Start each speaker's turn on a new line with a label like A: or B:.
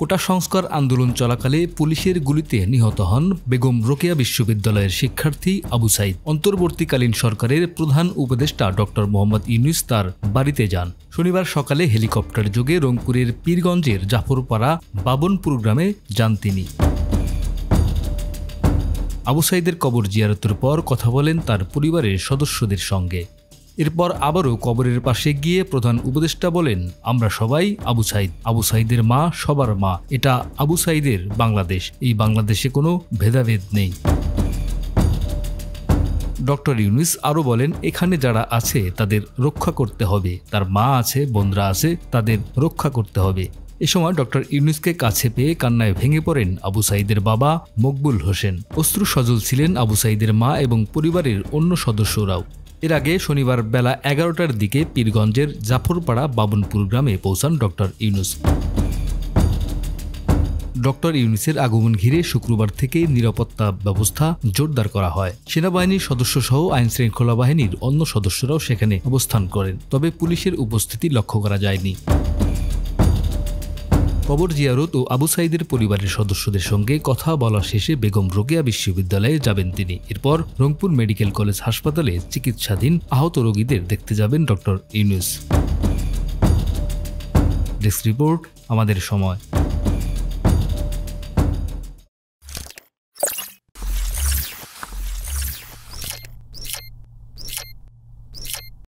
A: কোটা সংস্কার আন্দোলন চলাকালে পুলিশের গুলিতে নিহত হন বেগম রোকেয়া বিশ্ববিদ্যালয়ের শিক্ষার্থী আবু সাইদ। অন্তর্বর্তীকালীন সরকারের প্রধান উপদেষ্টা ডক্টর মোহাম্মদ ইউনূস তার বাড়িতে যান। শনিবার সকালে হেলিকপ্টার যোগে রংপুরের পীরগঞ্জের জাফরপাড়া বাবনপুর গ্রামে যান তিনি। আবু সাইদের কবর জিয়ারতের পর কথা বলেন তার পরিবারের সদস্যদের সঙ্গে। এরপর আবারও কবরের পাশে গিয়ে প্রধান উপদেষ্টা বলেন, আমরা সবাই আবু সাইদ। আবু সাইদের মা সবার মা। এটা আবু সাইদের বাংলাদেশ। এই বাংলাদেশে কোনো ভেদাভেদ নেই। ডক্টর ইউনূস আরও বলেন, এখানে যারা আছে তাদের রক্ষা করতে হবে। তার মা আছে, বোনরা আছে, তাদের রক্ষা করতে হবে। এ সময় ডক্টর ইউনূসকে কাছে পেয়ে কান্নায় ভেঙে পড়েন আবু সাইদের বাবা মকবুল হোসেন। অশ্রু সজল ছিলেন আবু সাইদের মা এবং পরিবারের অন্য সদস্যরাও। এর আগে শনিবার বেলা 11টার দিকে পীরগঞ্জের জাফরপাড়া বাবনপুর গ্রামে পৌঁছান ডক্টর ইউনূস। ডক্টর ইউনূসের আগমন ঘিরে শুক্রবার থেকে নিরাপত্তা ব্যবস্থা জোরদার করা হয়। সেনাবাহিনীর সদস্যসহ আইনশৃঙ্খলা বাহিনীর অন্য সদস্যরাও সেখানে অবস্থান করেন, তবে পুলিশের উপস্থিতি লক্ষ্য করা যায়নি। কবর জিয়ারত ও আবু সাইদের পরিবারের সদস্যদের সঙ্গে কথা বলা শেষে বেগম রোকেয়া বিশ্ববিদ্যালয়ে যাবেন তিনি। এরপর রংপুর মেডিকেল কলেজ হাসপাতালে চিকিৎসাধীন আহত রোগীদের দেখতে যাবেন ডক্টর ইউনূস। ডেস্ক রিপোর্ট, আমাদের সময়।